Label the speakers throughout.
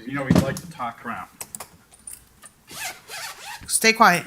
Speaker 1: You know, he'd like to talk around.
Speaker 2: Stay quiet.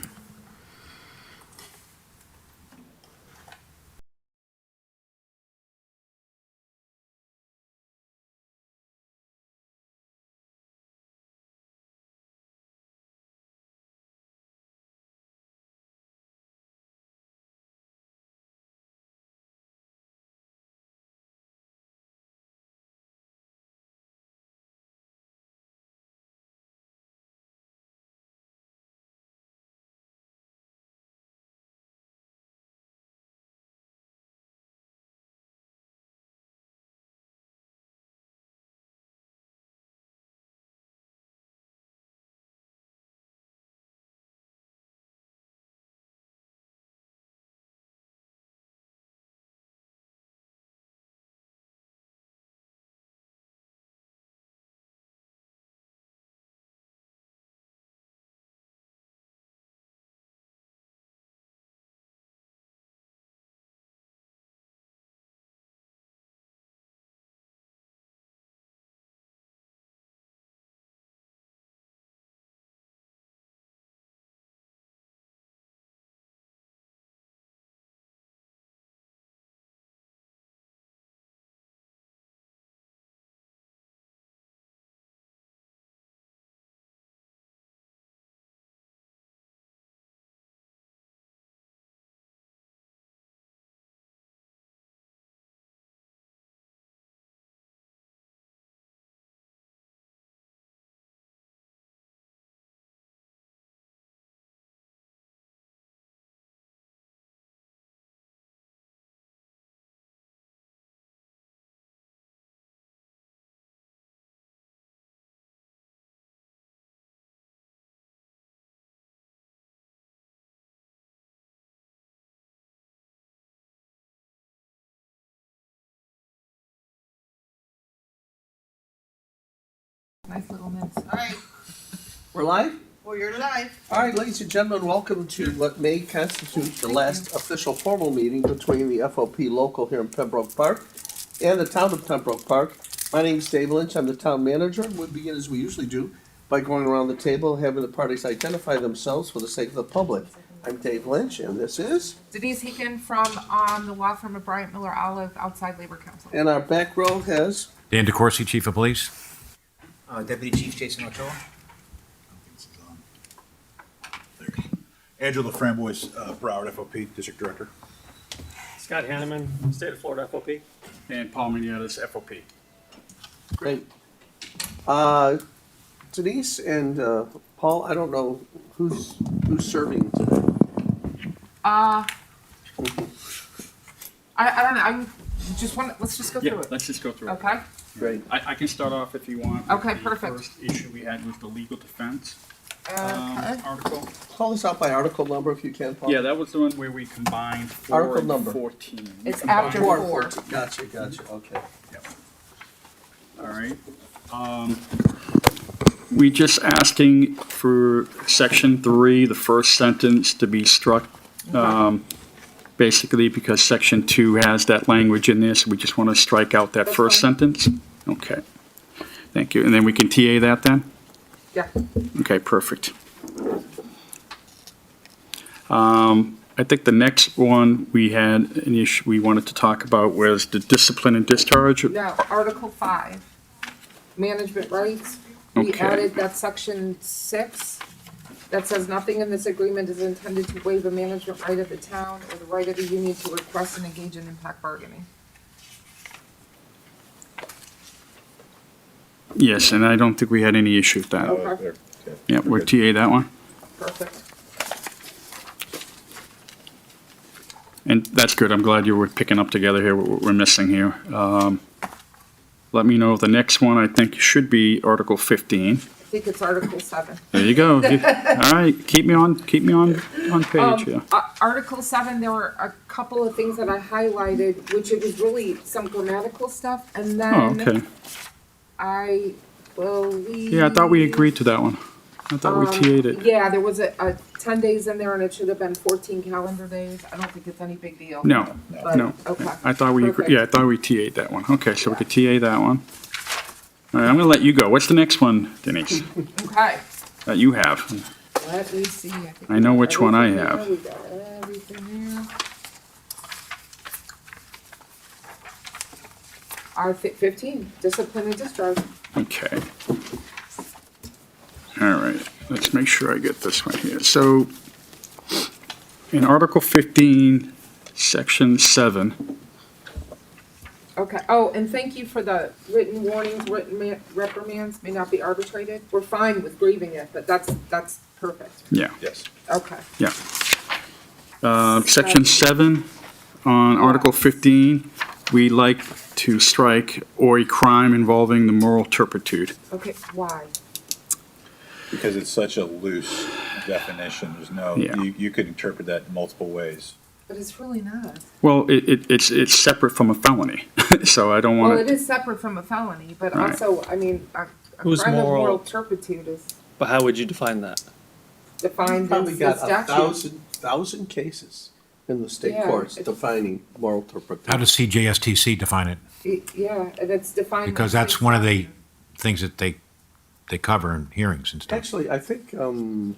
Speaker 3: Nice little mints. All right.
Speaker 2: We're live?
Speaker 3: Well, you're live.
Speaker 2: All right, ladies and gentlemen, welcome to what may constitute the last official formal meeting between the FOP local here in Pembroke Park and the town of Pembroke Park. My name is Dave Lynch. I'm the town manager. We'll begin as we usually do by going around the table, having the parties identify themselves for the sake of the public. I'm Dave Lynch, and this is,
Speaker 3: Denise Heekin from the law firm of Bryant Miller Olive, outside Labor Council.
Speaker 2: and our back row has,
Speaker 4: Dan DeCoursey, Chief of Police.
Speaker 5: Deputy Chief Jason Ochoa.
Speaker 6: Andrew LaFramboise, Broward FOP, District Director.
Speaker 7: Scott Hanneman, State of Florida FOP.
Speaker 1: And Paul Miniatis, FOP.
Speaker 2: great. Denise and Paul, I don't know who's serving today.
Speaker 3: I don't know. I'm just want. Let's just go
Speaker 1: Yeah,
Speaker 3: through it.
Speaker 1: let's just go through it.
Speaker 3: Okay.
Speaker 2: Great.
Speaker 1: I can start off if you want.
Speaker 3: Okay,
Speaker 1: The
Speaker 3: perfect.
Speaker 1: First issue we had was the legal defense
Speaker 3: Okay.
Speaker 1: article.
Speaker 2: Call us out by article number if you can, Paul.
Speaker 1: Yeah, that was the one where we combined 4
Speaker 2: Article
Speaker 1: and
Speaker 2: number.
Speaker 1: 14.
Speaker 3: It's
Speaker 1: Combined-
Speaker 3: after
Speaker 2: Four.
Speaker 3: 4.
Speaker 2: Gotcha, okay.
Speaker 1: Yep. All right. We just asking for section 3, the first sentence to be struck, basically because section 2 has that language in there, so we just want to strike out that
Speaker 3: That's
Speaker 1: first
Speaker 3: fine.
Speaker 1: sentence. Okay. Thank you. And then we can TA that then?
Speaker 3: Yeah.
Speaker 1: Okay, perfect. I think the next one we had an issue we wanted to talk about was the discipline and discharge.
Speaker 3: Now, Article 5, management rights. We
Speaker 1: Okay.
Speaker 3: added that section 6 that says nothing in this agreement is intended to waive a management right of the town or the right of the union to request and engage in impact bargaining.
Speaker 1: Yes, and I don't think we had any issue with that.
Speaker 3: Okay.
Speaker 1: Yeah, we're TA that one.
Speaker 3: Perfect.
Speaker 1: And that's good. I'm glad you were picking up together here what we're missing here. Let me know the next one, I think should be Article 15.
Speaker 3: I think it's Article 7.
Speaker 1: There you go. All right, keep me on page, yeah.
Speaker 3: Article 7, there were a couple of things that I highlighted, which it was really some grammatical stuff, and
Speaker 1: Oh,
Speaker 3: then
Speaker 1: okay.
Speaker 3: I believe.
Speaker 1: Yeah, I thought we agreed to that one. I thought we TA'd it.
Speaker 3: Yeah, there was a 10 days in there, and it should have been 14 calendar days. I don't think it's any big deal.
Speaker 1: No,
Speaker 3: But,
Speaker 1: no.
Speaker 3: okay.
Speaker 1: I thought we,
Speaker 3: Perfect.
Speaker 1: yeah, I thought we TA'd that one. Okay, so we could TA that one. All right, I'm gonna let you go. What's the next one, Denise,
Speaker 3: Okay,
Speaker 1: that you have?
Speaker 3: let me see. think
Speaker 1: I know
Speaker 3: we got
Speaker 1: which one I
Speaker 3: everything
Speaker 1: have.
Speaker 3: there. We got everything there. R-15, discipline and discharge.
Speaker 1: Okay. All right, let's make sure I get this one here. So, in Article 15, Section 7,
Speaker 3: Okay, oh, and thank you for the written warnings, reprimands may not be arbitrated. We're fine with grieving it, but that's perfect.
Speaker 1: yeah,
Speaker 6: Yes.
Speaker 3: Okay.
Speaker 1: yeah. Section 7, on Article 15, we like to strike or a crime involving the moral turpitude.
Speaker 3: Okay, why?
Speaker 6: Because it's such a loose definition, there's no,
Speaker 1: Yeah.
Speaker 6: you could interpret that in multiple ways.
Speaker 3: But it's really not.
Speaker 1: Well, it's separate from a felony, so I don't
Speaker 3: Well,
Speaker 1: want
Speaker 3: it
Speaker 1: to,
Speaker 3: is separate from a felony, but
Speaker 1: Right.
Speaker 3: also, I mean, a
Speaker 7: Who's
Speaker 3: crime of
Speaker 7: moral?
Speaker 3: moral turpitude is
Speaker 7: But how would you define that?
Speaker 3: defined
Speaker 2: Probably
Speaker 3: in the
Speaker 2: got
Speaker 3: statute.
Speaker 2: 1,000 cases in the state
Speaker 3: Yeah,
Speaker 2: courts
Speaker 3: it's-
Speaker 2: defining moral turpitude.
Speaker 4: How does CJSTC define it?
Speaker 3: Yeah, and it's defined. in
Speaker 4: Because
Speaker 3: the
Speaker 4: that's
Speaker 3: state
Speaker 4: one of the
Speaker 3: statute.
Speaker 4: things that they cover in hearings and stuff.
Speaker 2: Actually, I think,
Speaker 7: Then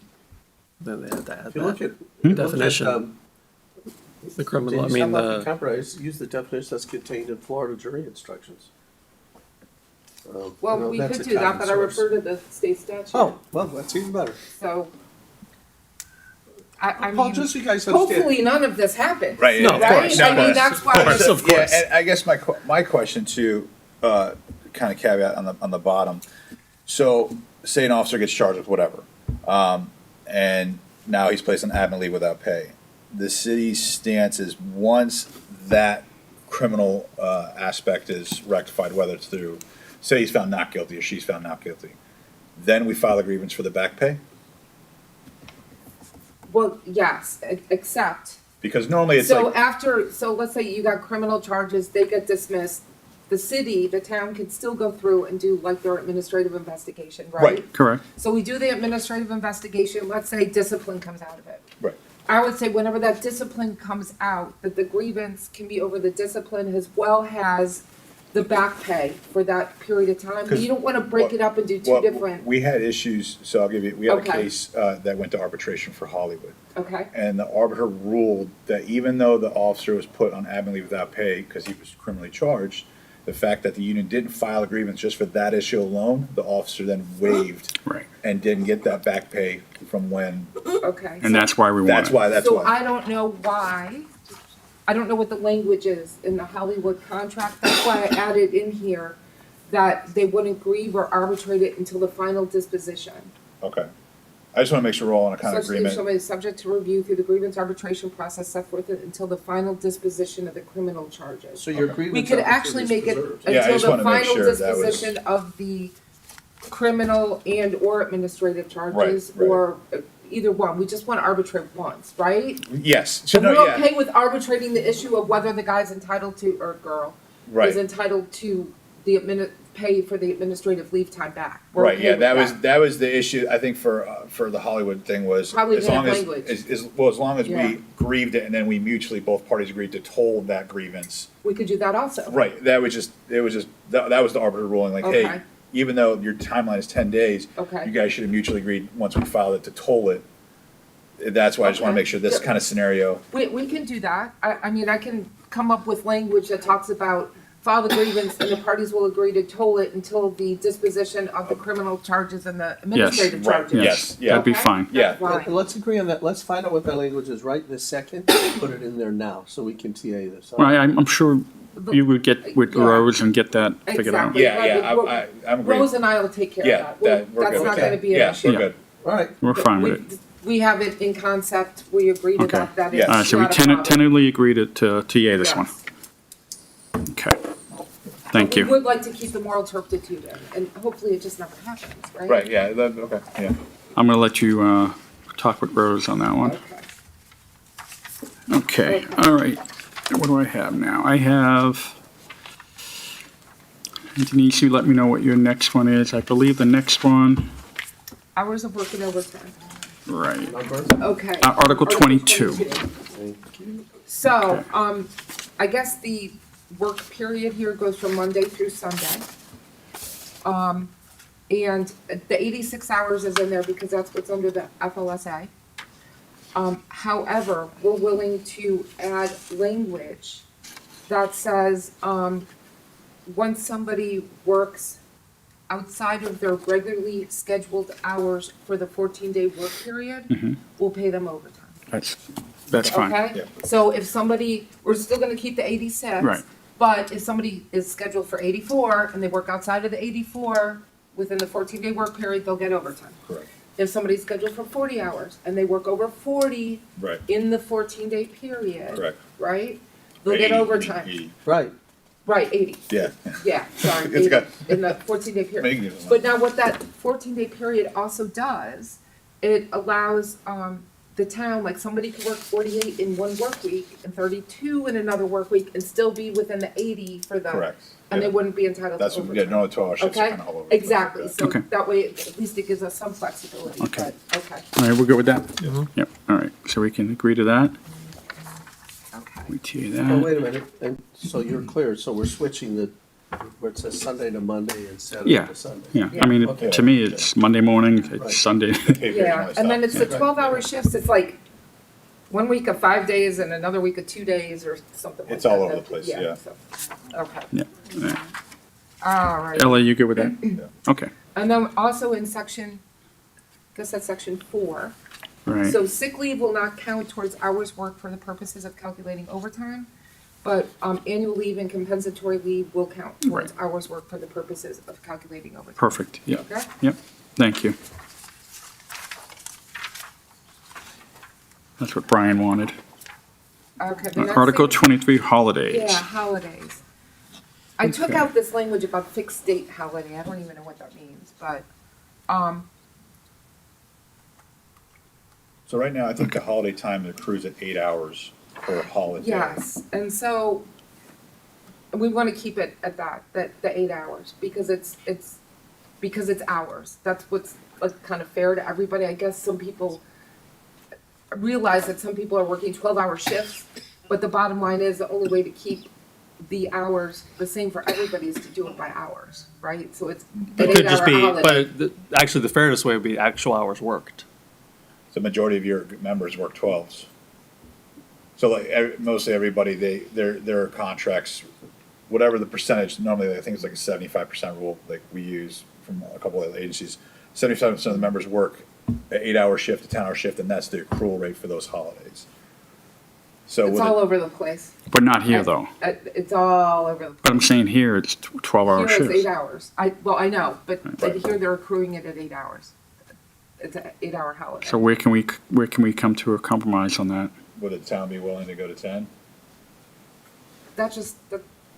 Speaker 7: they had to add
Speaker 2: if you look at.
Speaker 7: Definition. The criminal, I mean, the,
Speaker 2: Compromise, use the definition that's contained in Florida jury instructions. You
Speaker 3: Well,
Speaker 2: know,
Speaker 3: we
Speaker 2: that's
Speaker 3: could
Speaker 2: a
Speaker 3: do that,
Speaker 2: common
Speaker 3: but I
Speaker 2: source.
Speaker 3: refer to the state statute.
Speaker 2: Oh, well, that's even better.
Speaker 3: So. I
Speaker 2: Well,
Speaker 3: mean,
Speaker 2: just so you guys understand.
Speaker 3: hopefully none of this happens.
Speaker 6: Right,
Speaker 7: No, of
Speaker 3: Right?
Speaker 7: course,
Speaker 3: I
Speaker 7: of
Speaker 3: mean,
Speaker 7: course,
Speaker 3: that's why.
Speaker 7: of course, of
Speaker 6: Yeah,
Speaker 7: course.
Speaker 6: and I guess my question too, kind of caveat on the bottom. So, say an officer gets charged with whatever, and now he's placed on admin leave without pay. The city's stance is once that criminal aspect is rectified, whether it's through, say he's found not guilty or she's found not guilty, then we file a grievance for the back pay?
Speaker 3: Well, yes, except,
Speaker 6: Because normally it's
Speaker 3: so
Speaker 6: like,
Speaker 3: after, so let's say you got criminal charges, they get dismissed. The city, the town can still go through and do like their administrative investigation, right?
Speaker 6: Right.
Speaker 1: correct?
Speaker 3: So we do the administrative investigation, let's say discipline comes out of it.
Speaker 6: right,
Speaker 3: I would say whenever that discipline comes out, that the grievance can be over the discipline as well as the back pay for that period of time. But you don't wanna break it up and do two
Speaker 6: well,
Speaker 3: different,
Speaker 6: we had issues, so I'll give you, we had a
Speaker 3: Okay.
Speaker 6: case that went to arbitration for Hollywood.
Speaker 3: okay?
Speaker 6: And the arbiter ruled that even though the officer was put on admin leave without pay because he was criminally charged, the fact that the union didn't file a grievance just for that issue alone, the officer then waived
Speaker 1: Right.
Speaker 6: and didn't get that back pay from when,
Speaker 3: Okay.
Speaker 1: And that's why we want
Speaker 6: that's
Speaker 1: it.
Speaker 6: why, that's
Speaker 3: So
Speaker 6: why.
Speaker 3: I don't know why, I don't know what the language is in the Hollywood contract, that's why I added in here that they wouldn't grieve or arbitrate it until the final disposition.
Speaker 6: Okay. I just want to make sure we're all in a kind of
Speaker 3: Such leave shall
Speaker 6: agreement.
Speaker 3: be subject to review through the grievance arbitration process set forth until the final disposition of the criminal charges.
Speaker 2: So your
Speaker 6: Okay.
Speaker 2: grievance.
Speaker 3: We could actually
Speaker 2: opportunity
Speaker 3: make
Speaker 2: is
Speaker 3: it
Speaker 2: preserved.
Speaker 6: Yeah, I
Speaker 3: until
Speaker 6: just
Speaker 3: the
Speaker 6: wanna make
Speaker 3: final
Speaker 6: sure that was-
Speaker 3: disposition of the criminal and or administrative charges,
Speaker 6: right.
Speaker 3: or either one, we just wanna arbitrate once, right?
Speaker 6: Yes, so
Speaker 3: And
Speaker 6: no,
Speaker 3: we're
Speaker 6: yeah,
Speaker 3: okay with arbitrating the issue of whether the guy's entitled to, or girl, is
Speaker 6: right,
Speaker 3: entitled to the pay for the administrative leave time back. We're
Speaker 6: right,
Speaker 3: okay
Speaker 6: yeah,
Speaker 3: with
Speaker 6: that was the issue, I think for the Hollywood thing was,
Speaker 3: Probably
Speaker 6: as
Speaker 3: the
Speaker 6: long as,
Speaker 3: language.
Speaker 6: as long as
Speaker 3: Yeah.
Speaker 6: we grieved it and then we mutually, both parties agreed to toll that grievance.
Speaker 3: We could do that also.
Speaker 6: Right, that was just, that was the arbiter ruling, like,
Speaker 3: Okay.
Speaker 6: hey, even though your timeline is 10 days,
Speaker 3: Okay.
Speaker 6: you guys should have mutually agreed, once we filed it, to toll it. That's why I just wanna
Speaker 3: Okay.
Speaker 6: make sure this kind of scenario,
Speaker 3: We can do that. I mean, I can come up with language that talks about file the grievance and the parties will agree to toll it until the disposition of the criminal charges and the administrative
Speaker 6: right,
Speaker 3: charges.
Speaker 6: yes, yeah.
Speaker 1: That'd be
Speaker 3: Okay?
Speaker 1: fine.
Speaker 6: Yeah.
Speaker 3: That's fine.
Speaker 2: And let's agree on that. Let's find out what that language is right this second, and put it in there now, so we can TA this.
Speaker 1: Well, I'm sure you would get with
Speaker 3: Yeah.
Speaker 1: Rose and get that figured out.
Speaker 3: Exactly.
Speaker 6: yeah, I'm agreeing.
Speaker 3: Rose and I will take care
Speaker 6: Yeah,
Speaker 3: of that. Well,
Speaker 6: that, we're
Speaker 3: that's
Speaker 6: good.
Speaker 3: not gonna be an
Speaker 6: Yeah,
Speaker 3: issue.
Speaker 6: we're good.
Speaker 2: All right,
Speaker 1: We're fine with it.
Speaker 3: We have it in concept. We agree to
Speaker 1: Okay.
Speaker 3: that. That is
Speaker 6: Yeah.
Speaker 1: All right, so we
Speaker 3: not a problem.
Speaker 1: tentatively agreed to TA this one.
Speaker 3: Yes.
Speaker 1: Okay. Thank
Speaker 3: We
Speaker 1: you.
Speaker 3: would like to keep the moral turpitude in, and hopefully it just never happens, right?
Speaker 6: Right, yeah, okay, yeah.
Speaker 1: I'm gonna let you talk with Rose on that one.
Speaker 3: Okay.
Speaker 1: Okay, all right. What do I have now? I have, Denise, you let me know what your next one is. I believe the next one,
Speaker 3: Hours of work and overtime.
Speaker 1: right,
Speaker 2: number,
Speaker 3: Okay.
Speaker 1: Article 22.
Speaker 2: thank you.
Speaker 3: So, I guess the work period here goes from Monday through Sunday. And the 86 hours is in there because that's what's under the FLSA. However, we're willing to add language that says, once somebody works outside of their regularly scheduled hours for the 14-day work period, we'll pay them overtime.
Speaker 1: That's fine.
Speaker 3: Okay?
Speaker 6: Yeah.
Speaker 3: So if somebody, we're still gonna keep the 86.
Speaker 1: Right.
Speaker 3: But if somebody is scheduled for 84 and they work outside of the 84 within the 14-day work period, they'll get overtime.
Speaker 6: Correct.
Speaker 3: If somebody's scheduled for 40 hours and they work over 40
Speaker 6: Right.
Speaker 3: in the 14-day period,
Speaker 6: Correct.
Speaker 3: right? They'll get
Speaker 6: 80,
Speaker 3: overtime.
Speaker 6: 80.
Speaker 2: Right.
Speaker 3: Right, 80.
Speaker 6: Yeah.
Speaker 3: Yeah, sorry,
Speaker 6: It's
Speaker 3: 80
Speaker 6: good.
Speaker 3: in the 14-day period.
Speaker 6: Making it-
Speaker 3: But now what that 14-day period also does, it allows the town, like somebody could work 48 in one work week and 32 in another work week and still be within the 80 for the.
Speaker 6: Correct.
Speaker 3: And they
Speaker 6: Yeah.
Speaker 3: wouldn't be entitled to
Speaker 6: That's what, yeah,
Speaker 3: overtime.
Speaker 6: normally 12-hour shifts are
Speaker 3: Okay,
Speaker 6: kind of all over. the place like
Speaker 3: exactly,
Speaker 6: that.
Speaker 3: so
Speaker 1: Okay.
Speaker 3: that way, at least it gives us some flexibility,
Speaker 1: Okay.
Speaker 3: but, okay,
Speaker 1: All right, we're good with that? Yep, all right, so we can agree to that.
Speaker 3: okay.
Speaker 1: We tier
Speaker 2: Oh,
Speaker 1: that.
Speaker 2: wait a minute, and so you're clear, so we're switching the, where it says Sunday to Monday and Saturday
Speaker 1: Yeah.
Speaker 2: to Sunday.
Speaker 1: Yeah, I mean,
Speaker 2: Okay.
Speaker 1: to me, it's Monday morning,
Speaker 2: Right.
Speaker 1: it's Sunday.
Speaker 6: The pay period
Speaker 3: Yeah,
Speaker 6: normally
Speaker 3: and then
Speaker 6: stops.
Speaker 3: it's the 12-hour shifts, it's like 1 week of 5 days and another week of 2 days or something like that.
Speaker 6: It's all over the place, yeah.
Speaker 3: so, Okay,
Speaker 1: Yeah, yeah.
Speaker 3: all right.
Speaker 1: Ella, you good with that? Okay,
Speaker 3: And then also in section, I guess that's section 4.
Speaker 1: right,
Speaker 3: So sick leave will not count towards hours worked for the purposes of calculating overtime, but annual leave and compensatory leave will count towards
Speaker 1: Right.
Speaker 3: hours worked for the purposes of calculating overtime.
Speaker 1: perfect, yeah,
Speaker 3: Okay?
Speaker 1: yep, thank you. That's what Brian wanted.
Speaker 3: Okay. the next
Speaker 1: Article
Speaker 3: thing-
Speaker 1: 23, holidays.
Speaker 3: Yeah, holidays. I took
Speaker 1: Okay.
Speaker 3: out this language about fixed date holiday, I don't even know what that means, but,
Speaker 6: So right now, I think the holiday time accrues at 8 hours per holiday.
Speaker 3: yes, and so we wanna keep it at that, the 8 hours, because it's hours. That's what's like kind of fair to everybody. I guess some people realize that some people are working 12-hour shifts, but the bottom line is the only way to keep the hours the same for everybody is to do it by hours, right? So it's an
Speaker 7: It could just
Speaker 3: 8-hour
Speaker 7: be,
Speaker 3: holiday.
Speaker 7: but actually the fairest way would be actual hours worked.
Speaker 6: The majority of your members work 12s. So like, mostly everybody, their contracts, whatever the percentage, normally I think it's like a 75% rule, like we use from a couple of agencies. 75% of the members work an 8-hour shift, a 10-hour shift, and that's the accrual rate for those holidays. So
Speaker 3: It's
Speaker 6: with
Speaker 3: all
Speaker 6: it-
Speaker 3: over the place.
Speaker 1: But not here, though.
Speaker 3: It's all over the place.
Speaker 1: But I'm saying here, it's 12-hour
Speaker 3: Here it's
Speaker 1: shifts.
Speaker 3: 8 hours. I know, but
Speaker 6: Right.
Speaker 3: here they're accruing it at 8 hours. It's an 8-hour holiday.
Speaker 1: So where can we come to a compromise on that?
Speaker 6: would the town be willing to go to 10?
Speaker 3: That's just,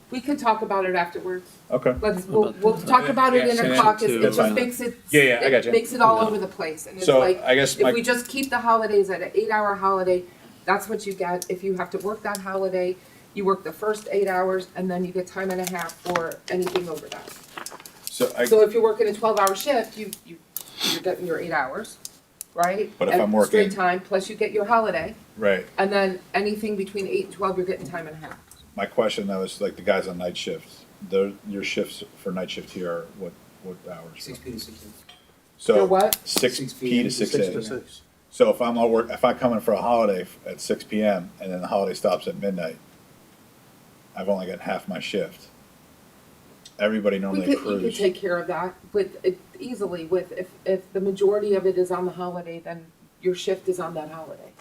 Speaker 3: we can talk about it afterwards.
Speaker 6: Okay.
Speaker 3: We'll talk about it in a
Speaker 6: Yeah,
Speaker 3: caucus. It
Speaker 6: that's
Speaker 3: just
Speaker 6: fine.
Speaker 3: makes it.
Speaker 6: Yeah, I got you.
Speaker 3: It makes it all over the place. And it's
Speaker 6: So,
Speaker 3: like,
Speaker 6: I guess my-
Speaker 3: if we just keep the holidays at an 8-hour holiday, that's what you get. If you have to work that holiday, you work the first 8 hours and then you get time and a half for anything over that.
Speaker 6: So
Speaker 3: So if you're working a 12-hour shift, you're getting your 8 hours, right?
Speaker 6: But if
Speaker 3: And
Speaker 6: I'm working-
Speaker 3: straight time, plus you get your holiday,
Speaker 6: right.
Speaker 3: and then anything between 8 and 12, you're getting time and a half.
Speaker 6: My question though is like the guys on night shifts, your shifts for night shift here are what hours?
Speaker 5: 6 p to 6 a.m.
Speaker 6: So
Speaker 3: Your what?
Speaker 6: 6 p to 6
Speaker 2: 6 to
Speaker 6: a.m.
Speaker 2: 6.
Speaker 6: So if if I come in for a holiday at 6 p.m. and then the holiday stops at midnight, I've only got half my shift. Everybody normally
Speaker 3: You could
Speaker 6: accrues.
Speaker 3: take care of that easily with, if the majority of it is on the holiday, then your shift is on that holiday.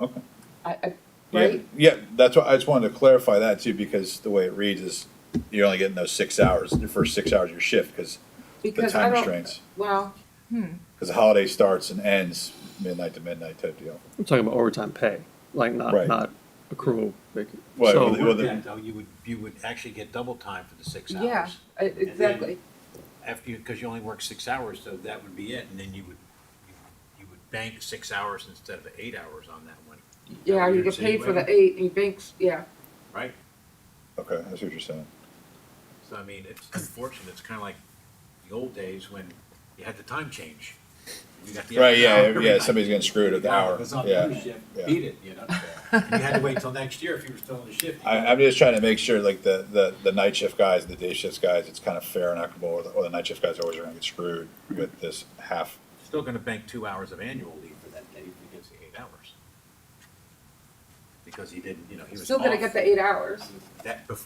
Speaker 6: Okay. Yeah,
Speaker 3: Right?
Speaker 6: yeah, that's why I just wanted to clarify that too, because the way it reads is you're only getting those 6 hours, your first 6 hours of your shift, because the
Speaker 3: Because I
Speaker 6: time
Speaker 3: don't,
Speaker 6: restraints.
Speaker 3: well,
Speaker 6: Because the holiday starts and ends midnight to midnight type deal.
Speaker 7: I'm talking about overtime pay, like
Speaker 6: Right.
Speaker 7: not accrual.
Speaker 6: Well,
Speaker 7: So,
Speaker 6: well, the-
Speaker 4: Yeah, though, you would actually get double time for the 6 hours.
Speaker 3: yeah, exactly.
Speaker 4: After because you only work 6 hours, so that would be it, and then you would bank 6 hours instead of 8 hours on that one.
Speaker 3: Yeah, you get paid for the 8, and you banks, yeah.
Speaker 4: Right?
Speaker 6: okay, that's what you're saying.
Speaker 4: So I mean, it's unfortunate, it's kinda like the old days when you had the time change. You got the
Speaker 6: Right,
Speaker 4: extra
Speaker 6: yeah,
Speaker 4: hour every
Speaker 6: yeah,
Speaker 4: night.
Speaker 6: somebody's getting screwed at the hour,
Speaker 4: Goes on
Speaker 6: yeah,
Speaker 4: your shift,
Speaker 6: yeah.
Speaker 4: beat it, you know? And you had to wait till next year if you were still on the shift.
Speaker 6: I'm just trying to make sure, like, the night shift guys, the day shift guys, it's kind of fair and equitable, or the night shift guys always are gonna get screwed with this half.
Speaker 4: Still gonna bank 2 hours of annual leave for that day if he gets the 8 hours. Because he didn't, you know, he was
Speaker 3: Still gonna
Speaker 4: off.
Speaker 3: get the 8 hours.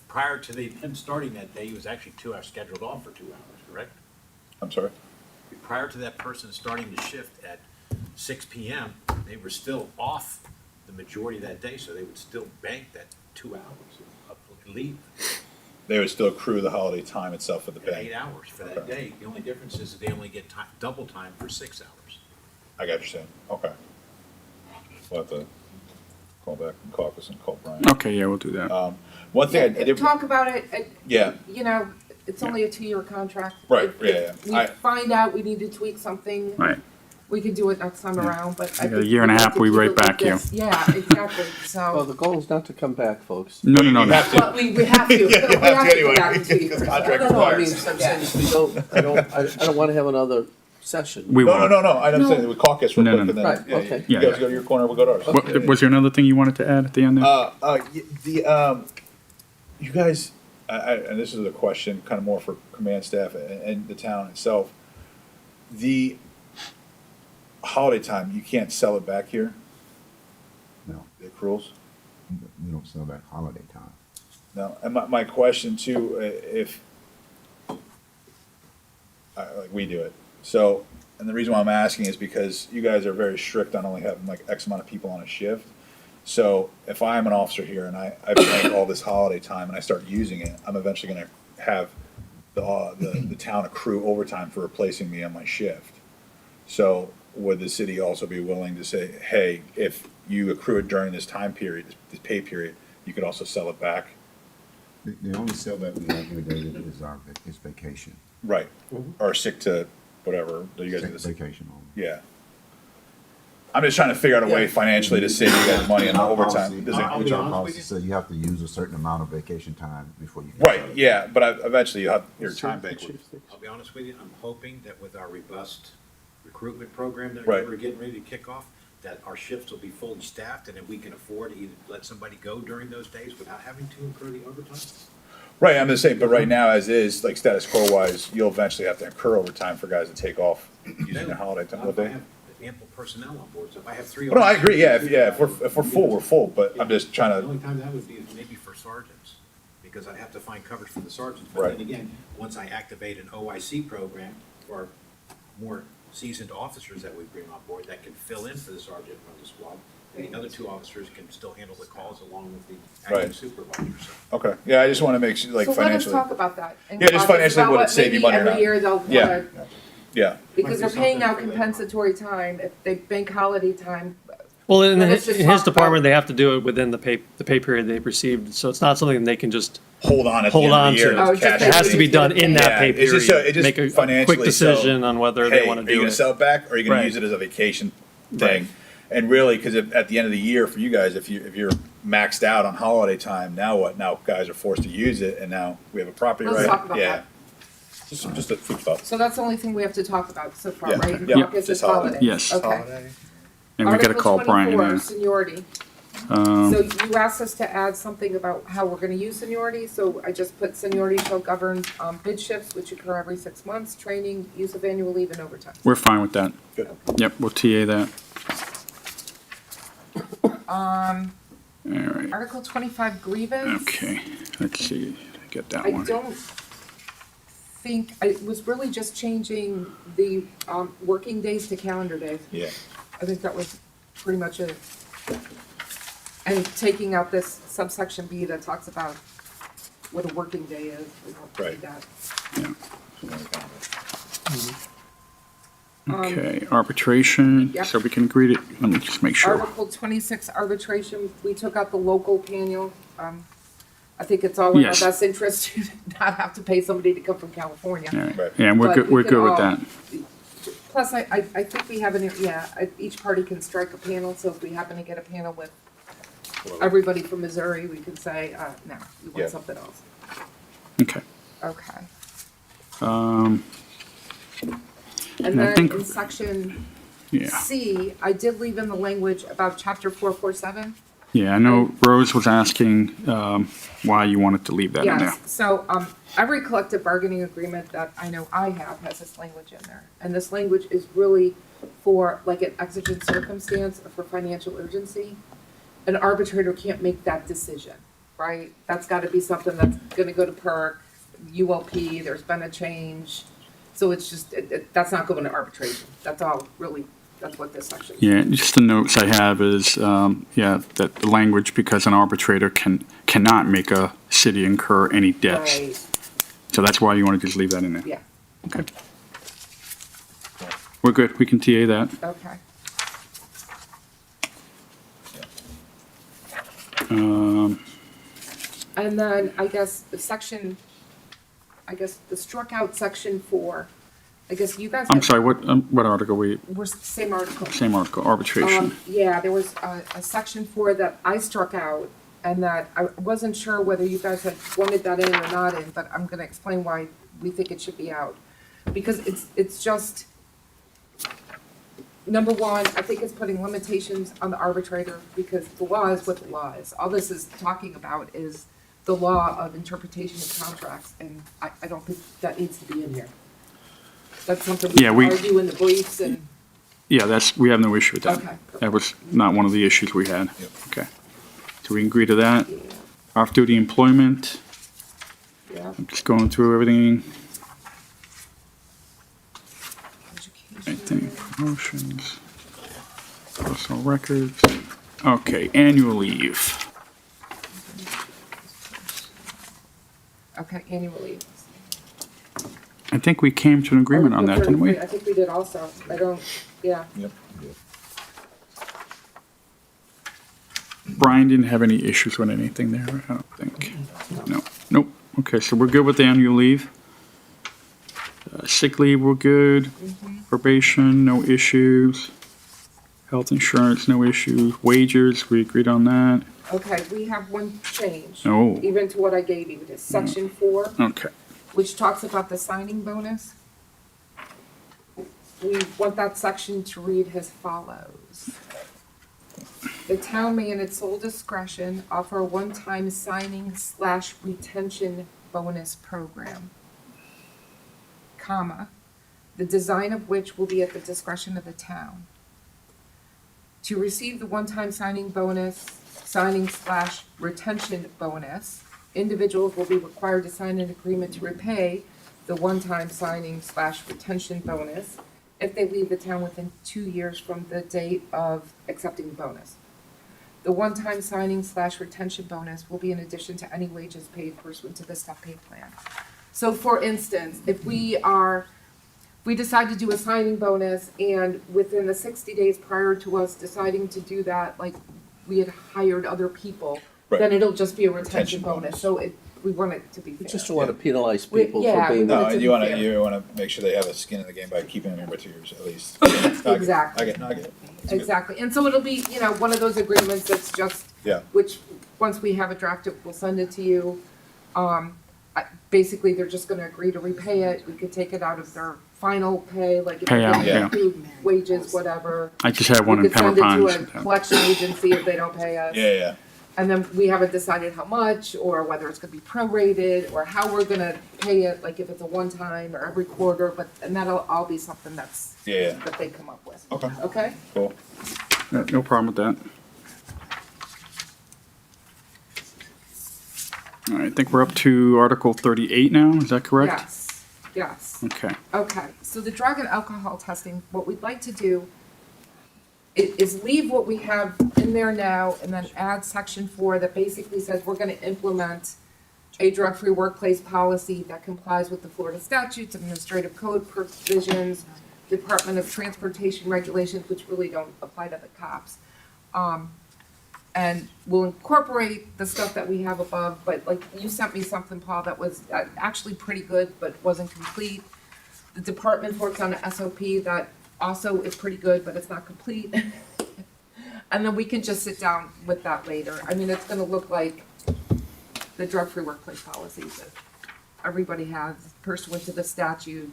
Speaker 4: Prior to him starting that day, he was actually 2 hours scheduled off for 2 hours, correct?
Speaker 6: I'm sorry?
Speaker 4: Prior to that person starting the shift at 6 PM, they were still off the majority of that day, so they would still bank that 2 hours of leave.
Speaker 6: They would still accrue the holiday time itself for the
Speaker 4: At
Speaker 6: bank.
Speaker 4: 8 hours for that
Speaker 6: Okay.
Speaker 4: day. The only difference is that they only get double time for 6 hours.
Speaker 6: I got what you're saying, okay. We'll have to call back and caucus and call Brian.
Speaker 1: Okay, yeah, we'll do that.
Speaker 6: One thing I
Speaker 3: Yeah,
Speaker 6: did,
Speaker 3: talk about it,
Speaker 6: yeah,
Speaker 3: you know, it's only a 2-year contract.
Speaker 6: Right,
Speaker 3: If-
Speaker 6: yeah,
Speaker 3: if
Speaker 6: yeah.
Speaker 3: we find out we need to tweak something,
Speaker 1: Right.
Speaker 3: we can do it next time around, but I
Speaker 1: Yeah,
Speaker 3: think.
Speaker 1: a year and a
Speaker 3: we'd
Speaker 1: half,
Speaker 3: like to
Speaker 1: we
Speaker 3: keep
Speaker 1: right
Speaker 3: it like
Speaker 1: back you.
Speaker 3: this. Yeah, exactly,
Speaker 2: Well,
Speaker 3: so,
Speaker 2: the goal is not to come back, folks.
Speaker 1: No, no, no,
Speaker 6: You
Speaker 1: no.
Speaker 6: have to.
Speaker 3: but we have to, we
Speaker 6: You have to
Speaker 3: have to
Speaker 6: anyway,
Speaker 3: go back in 2
Speaker 6: because
Speaker 3: years.
Speaker 6: contract
Speaker 2: No, I mean,
Speaker 6: requires.
Speaker 2: I'm saying is we don't, I don't wanna have another session.
Speaker 1: We
Speaker 6: No, no,
Speaker 1: won't.
Speaker 6: no, no, I'm saying we caucus real
Speaker 1: No,
Speaker 6: quick
Speaker 1: no,
Speaker 6: and then,
Speaker 2: Right,
Speaker 6: yeah,
Speaker 2: okay.
Speaker 6: you
Speaker 1: Yeah,
Speaker 6: guys go to your corner, we'll go to ours.
Speaker 1: What, was there another thing you wanted to add at the end there?
Speaker 6: You guys, and this is a question kind of more for command staff and the town itself. The holiday time, you can't sell it back here,
Speaker 8: No,
Speaker 6: the accruals?
Speaker 8: we don't sell that holiday time.
Speaker 6: No, and my question too, if, like we do it, so, and the reason why I'm asking is because you guys are very strict on only having like X amount of people on a shift. So if I'm an officer here and I bank all this holiday time and I start using it, I'm eventually gonna have the town accrue overtime for replacing me on my shift. So would the city also be willing to say, hey, if you accrue it during this time period, this pay period, you could also sell it back?
Speaker 8: The only sale that we have every day is vacation.
Speaker 6: Right, or sick to whatever, do you guys do this?
Speaker 8: Vacation only.
Speaker 6: Yeah. I'm just trying to figure out a way
Speaker 2: Yeah.
Speaker 6: financially to save you guys money on
Speaker 8: Our
Speaker 6: overtime.
Speaker 8: policy-
Speaker 6: Does it-
Speaker 4: I'll be
Speaker 8: Which our
Speaker 4: honest
Speaker 8: policy
Speaker 4: with
Speaker 8: says you have to use a certain amount of vacation time before you can.
Speaker 6: Right,
Speaker 8: sell it.
Speaker 6: yeah, but eventually you have your time bank.
Speaker 4: I'll be honest with you, I'm hoping that with our robust recruitment program that
Speaker 6: Right.
Speaker 4: we're getting ready to kick off, that our shifts will be fully staffed and that we can afford to either let somebody go during those days without having to incur the overtime.
Speaker 6: Right, I'm just saying, but right now, as is, like status quo wise, you'll eventually have to incur overtime for guys to take off using their holiday time,
Speaker 4: Not
Speaker 6: would
Speaker 4: if I
Speaker 6: they?
Speaker 4: have ample personnel on board, so if I have 3.
Speaker 6: Well, no, I
Speaker 4: officers-
Speaker 6: agree, yeah, if we're full, we're full, but I'm just
Speaker 4: The
Speaker 6: trying
Speaker 4: only
Speaker 6: to,
Speaker 4: time that would be is maybe for sergeants, because I'd have to find coverage for the sergeants. But
Speaker 6: Right.
Speaker 4: then again, once I activate an OIC program for more seasoned officers that we bring on board that can fill in for the sergeant from the squad, the other 2 officers can still handle the calls along with the
Speaker 6: Right.
Speaker 4: acting supervisors.
Speaker 6: okay, yeah, I just wanna make sure, like
Speaker 3: So let us
Speaker 6: financially,
Speaker 3: talk about that. and
Speaker 6: Yeah, just
Speaker 3: talk
Speaker 6: financially,
Speaker 3: about
Speaker 6: would it
Speaker 3: what
Speaker 6: save you
Speaker 3: maybe
Speaker 6: money or not?
Speaker 3: Every year they'll
Speaker 6: Yeah.
Speaker 3: wanna,
Speaker 6: yeah,
Speaker 3: because they're
Speaker 4: Might be
Speaker 3: paying out
Speaker 4: something for later on.
Speaker 3: compensatory time, if they bank holiday time,
Speaker 7: Well, in
Speaker 3: Let us
Speaker 7: his,
Speaker 3: just
Speaker 7: in his
Speaker 3: talk about-
Speaker 7: department, they have to do it within the pay period they've received. So it's not something they can just,
Speaker 6: hold on at the
Speaker 7: Hold
Speaker 6: end of
Speaker 7: on
Speaker 6: the year.
Speaker 7: to.
Speaker 6: let's
Speaker 3: Oh, it's
Speaker 6: cash
Speaker 3: just
Speaker 7: it has to be done in that
Speaker 6: Yeah,
Speaker 7: pay
Speaker 6: it's just
Speaker 7: period.
Speaker 6: so- it just
Speaker 7: Make a
Speaker 6: financially,
Speaker 7: quick
Speaker 6: so,
Speaker 7: decision on whether they
Speaker 6: Hey,
Speaker 7: want
Speaker 6: are
Speaker 7: to
Speaker 6: you
Speaker 7: do
Speaker 6: gonna
Speaker 7: it.
Speaker 6: sell it back, or are you gonna
Speaker 7: Right.
Speaker 6: use it as a vacation
Speaker 7: Right.
Speaker 6: thing? And really, because at the end of the year for you guys, if you're maxed out on holiday time, now what? Now guys are forced to use it, and now we have a property
Speaker 3: Let's
Speaker 6: right.
Speaker 3: talk about
Speaker 6: Yeah,
Speaker 3: that.
Speaker 6: just a food thought.
Speaker 3: So that's the only thing we have to talk about so far,
Speaker 6: Yeah.
Speaker 3: right? And
Speaker 6: Yeah.
Speaker 3: caucus is
Speaker 6: Just holiday.
Speaker 3: holidays.
Speaker 1: Yes.
Speaker 3: Okay.
Speaker 1: And we gotta call Brian,
Speaker 3: Article 24,
Speaker 1: yeah.
Speaker 3: seniority.
Speaker 1: Um,
Speaker 3: So you asked us to add something about how we're gonna use seniority, so I just put seniority shall govern, bid shifts which occur every 6 months, training, use of annual leave and overtime.
Speaker 1: we're fine with that.
Speaker 6: Good.
Speaker 1: Yep, we'll TA that.
Speaker 3: Um,
Speaker 1: All right,
Speaker 3: Article 25 grievance.
Speaker 1: okay, let's see, get that
Speaker 3: I
Speaker 1: one.
Speaker 3: don't think, I was really just changing the, working days to calendar days.
Speaker 6: Yeah,
Speaker 3: I think that was pretty much it. And taking out this subsection B that talks about what a working day is, we don't
Speaker 6: Right.
Speaker 3: need that.
Speaker 1: Okay, arbitration,
Speaker 3: Yep.
Speaker 1: so we can agree to, let me just make sure.
Speaker 3: Article 26 arbitration, we took out the local panel. I think it's all in our
Speaker 1: Yes.
Speaker 3: best interest to not have to pay somebody to come from California.
Speaker 1: All right,
Speaker 6: Right.
Speaker 1: yeah, we're
Speaker 3: But
Speaker 1: good,
Speaker 3: we
Speaker 1: we're
Speaker 3: could
Speaker 1: good with
Speaker 3: all-
Speaker 1: that.
Speaker 3: Plus, I think we have each party can strike a panel, so if we happen to get a panel with everybody from Missouri, we can say, no, we
Speaker 6: Yeah.
Speaker 3: want something else.
Speaker 1: Okay.
Speaker 3: Okay. And
Speaker 1: And I
Speaker 3: then
Speaker 1: think-
Speaker 3: in section
Speaker 1: Yeah,
Speaker 3: C, I did leave in the language about chapter 447.
Speaker 1: yeah, I know Rose was asking, why you wanted to leave that in there.
Speaker 3: Yes, so, every collective bargaining agreement that I know I have has this language in there. And this language is really for like an exigent circumstance or for financial urgency. An arbitrator can't make that decision, right? That's gotta be something that's gonna go to PERC, ULP, there's been a change. So it's just, that's not going to arbitration. That's all really, that's what this section is.
Speaker 1: Yeah, just the notes I have is, yeah, that the language, because an arbitrator cannot make a city incur any debts.
Speaker 3: Right,
Speaker 1: So that's why you want to just leave that in there.
Speaker 3: yeah,
Speaker 1: Okay. We're good, we can TA that.
Speaker 3: okay. And then I guess the section, the struck out section 4, I guess you guys.
Speaker 1: I'm sorry, what article
Speaker 3: We're same article.
Speaker 1: same article, arbitration?
Speaker 3: Yeah, there was a section 4 that I struck out, and that I wasn't sure whether you guys had wanted that in or not in, but I'm gonna explain why we think it should be out. Because it's just, number one, I think it's putting limitations on the arbitrator, because the law is what the law is. All this is talking about is the law of interpretation of contracts, and I don't think that needs to be in here. That's something we
Speaker 1: Yeah,
Speaker 3: can
Speaker 1: we-
Speaker 3: argue in the briefs and,
Speaker 1: Yeah, we have no issue with that.
Speaker 3: Okay.
Speaker 1: That was not one of the issues we had.
Speaker 6: Yep.
Speaker 1: Okay. So we can agree to that.
Speaker 3: yeah,
Speaker 1: Off-duty employment,
Speaker 3: yeah.
Speaker 1: I'm just going through everything. I think
Speaker 3: Education.
Speaker 1: promotions, personal records. Okay, annual leave.
Speaker 3: Okay, annual leave.
Speaker 1: I think we came to an agreement on that, didn't we?
Speaker 3: I think we did also. I don't, yeah.
Speaker 6: Yep.
Speaker 1: Brian didn't have any issues with anything there, I don't think. No, nope. Okay, so we're good with the annual leave. Sick leave, we're good. Probation, no issues. Health insurance, no issues. Wages, we agreed on that.
Speaker 3: Okay, we have one change.
Speaker 1: Oh.
Speaker 3: Even to what I gave you, it is section 4,
Speaker 1: Okay,
Speaker 3: which talks about the signing bonus. We want that section to read as follows. The town may in its sole discretion offer a one-time signing/retention bonus program, comma, the design of which will be at the discretion of the town. To receive the one-time signing /retention bonus, individuals will be required to sign an agreement to repay the one-time signing/retention bonus if they leave the town within 2 years from the date of accepting the bonus. The one-time signing/retention bonus will be in addition to any wages paid pursuant to the step pay plan. So for instance, if we decide to do a signing bonus and within the 60 days prior to us deciding to do that, like we had hired other people,
Speaker 6: Right.
Speaker 3: then it'll just be a retention
Speaker 6: Retention
Speaker 3: bonus.
Speaker 6: bonus.
Speaker 3: So we want it to be fair.
Speaker 2: Just don't want to penalize
Speaker 3: We-
Speaker 2: people
Speaker 3: yeah,
Speaker 2: for
Speaker 3: we
Speaker 2: being.
Speaker 3: want
Speaker 6: No,
Speaker 3: it to
Speaker 6: and
Speaker 3: be
Speaker 6: you wanna,
Speaker 3: fair.
Speaker 6: you wanna make sure they have a skin in the game by keeping them here for 2 years at least.
Speaker 3: Exactly.
Speaker 6: I get it. It's good.
Speaker 3: Exactly, and so it'll be, one of those agreements that's just,
Speaker 6: Yeah,
Speaker 3: which, once we have it drafted, we'll send it to you. Basically, they're just gonna agree to repay it, we could take it out of their final pay, like if
Speaker 1: Payout,
Speaker 3: they
Speaker 1: yeah.
Speaker 3: don't do wages, whatever.
Speaker 1: I just had one
Speaker 3: We
Speaker 1: in
Speaker 3: could
Speaker 1: Pembroke
Speaker 3: send it
Speaker 1: Pines.
Speaker 3: to a collection agency if they don't pay us.
Speaker 6: yeah.
Speaker 3: And then we haven't decided how much, or whether it's gonna be prorated, or how we're gonna pay it, like if it's a one-time or every quarter, and that'll all be something
Speaker 6: Yeah.
Speaker 3: that they come up with.
Speaker 6: Okay,
Speaker 3: Okay?
Speaker 6: cool.
Speaker 1: No problem with that. All right, I think we're up to Article 38 now, is that correct?
Speaker 3: Yes.
Speaker 1: Okay,
Speaker 3: Okay, so the drug and alcohol testing, what we'd like to do is leave what we have in there now and then add section 4 that basically says we're gonna implement a drug-free workplace policy that complies with the Florida statutes, administrative code provisions, Department of Transportation regulations, which really don't apply to the cops. And we'll incorporate the stuff that we have above, but like you sent me something, Paul, that was actually pretty good, but wasn't complete. The department works on an SOP that also is pretty good, but it's not complete. And then we can just sit down with that later. I mean, it's gonna look like the drug-free workplace policies that everybody has pursuant to the statute.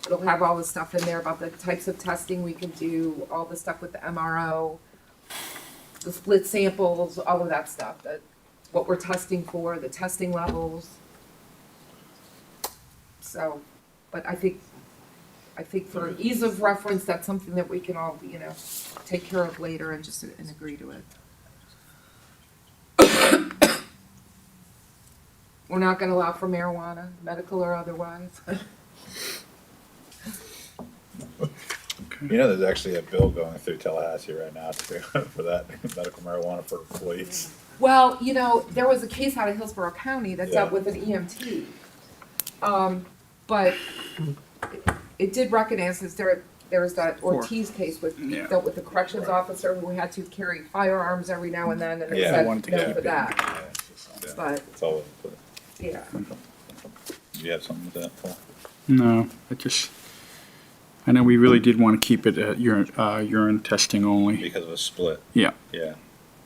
Speaker 3: It'll have all the stuff in there about the types of testing we can do, all the stuff with the MRO, the split samples, all of that stuff, that, what we're testing for, the testing levels. So, but I think for ease of reference, that's something that we can all, take care of later and just and agree to it. We're not gonna allow for marijuana, medical or otherwise.
Speaker 6: You know, there's actually a bill going through Tallahassee right now too, for that medical marijuana for employees.
Speaker 3: Well, there was a case out of Hillsborough County that dealt
Speaker 6: Yeah.
Speaker 3: with an EMT. But it did recognize this, there was that Ortiz case with,
Speaker 1: Yeah.
Speaker 3: dealt with the corrections officer who had to carry firearms every now and then, and they
Speaker 6: Yeah, I
Speaker 3: said
Speaker 1: wanted to
Speaker 3: no
Speaker 1: keep
Speaker 3: for
Speaker 1: it.
Speaker 3: that,
Speaker 6: Yeah,
Speaker 3: but,
Speaker 6: it's all, but
Speaker 3: yeah.
Speaker 6: you have something with that, Paul?
Speaker 1: No, I know we really did want to keep it at urine testing only.
Speaker 6: Because of a split,
Speaker 1: Yeah,
Speaker 6: yeah.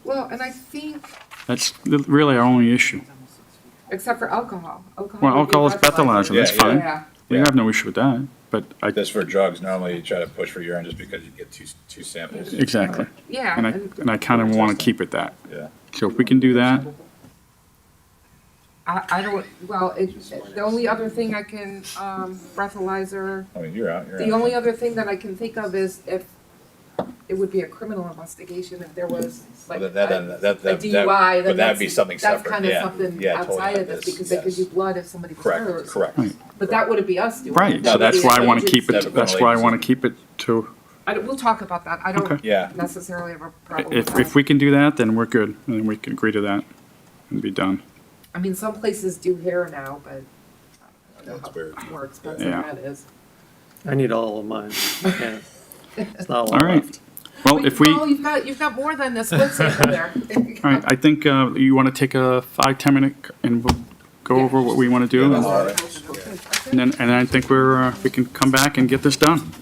Speaker 3: Well, and I think,
Speaker 1: that's really our only issue.
Speaker 3: except for alcohol.
Speaker 1: Well,
Speaker 3: would be
Speaker 1: alcohol is breathalyzer, that's
Speaker 6: Yeah,
Speaker 1: fine.
Speaker 3: Yeah,
Speaker 1: We have no issue with that, but
Speaker 6: Just for drugs, normally you try to push for urine just because you get two samples.
Speaker 1: exactly.
Speaker 3: yeah,
Speaker 1: And I kind of want to keep it that.
Speaker 6: Yeah.
Speaker 1: So if we can do that,
Speaker 3: I don't, well, the only other thing I can, breathalyzer,
Speaker 6: I mean, you're out, you're out.
Speaker 3: the only other thing that I can think of is if it would be a criminal investigation if there was like
Speaker 6: Well,
Speaker 3: a
Speaker 6: that-
Speaker 3: DUI,
Speaker 6: but
Speaker 3: then
Speaker 6: that'd be
Speaker 3: that's,
Speaker 6: something
Speaker 3: that's
Speaker 6: separate,
Speaker 3: kind of
Speaker 6: yeah.
Speaker 3: something
Speaker 6: Yeah, totally
Speaker 3: outside
Speaker 6: like
Speaker 3: of this,
Speaker 6: this,
Speaker 3: because they could
Speaker 6: yes.
Speaker 3: do blood if somebody was
Speaker 6: Correct,
Speaker 3: hurt.
Speaker 6: correct.
Speaker 1: Right.
Speaker 3: But that wouldn't be us doing it.
Speaker 1: right,
Speaker 6: No,
Speaker 1: so
Speaker 3: That would
Speaker 1: that's
Speaker 3: be
Speaker 1: why I
Speaker 3: an
Speaker 1: want to keep
Speaker 3: agency.
Speaker 1: it, that's why I want to keep it to,
Speaker 3: We'll talk about that. I don't
Speaker 1: Okay.
Speaker 6: Yeah.
Speaker 3: necessarily have a problem with
Speaker 1: if
Speaker 3: that.
Speaker 1: we can do that, then we're good, and then we can agree to that and be done.
Speaker 3: I mean, some places do hair now, but I don't know
Speaker 6: That's
Speaker 3: how
Speaker 6: weird.
Speaker 3: more expensive
Speaker 1: Yeah.
Speaker 3: that is.
Speaker 7: I need all of mine. I can't. It's not a lot
Speaker 1: All right.
Speaker 7: left.
Speaker 1: Well, if we,
Speaker 3: Well, you've got more than the split sample there.
Speaker 1: all right, I think you want to take a 5-10 minute and we'll go over what we want to do.
Speaker 6: Yeah, all right.
Speaker 1: And then I think we can come back and get this done.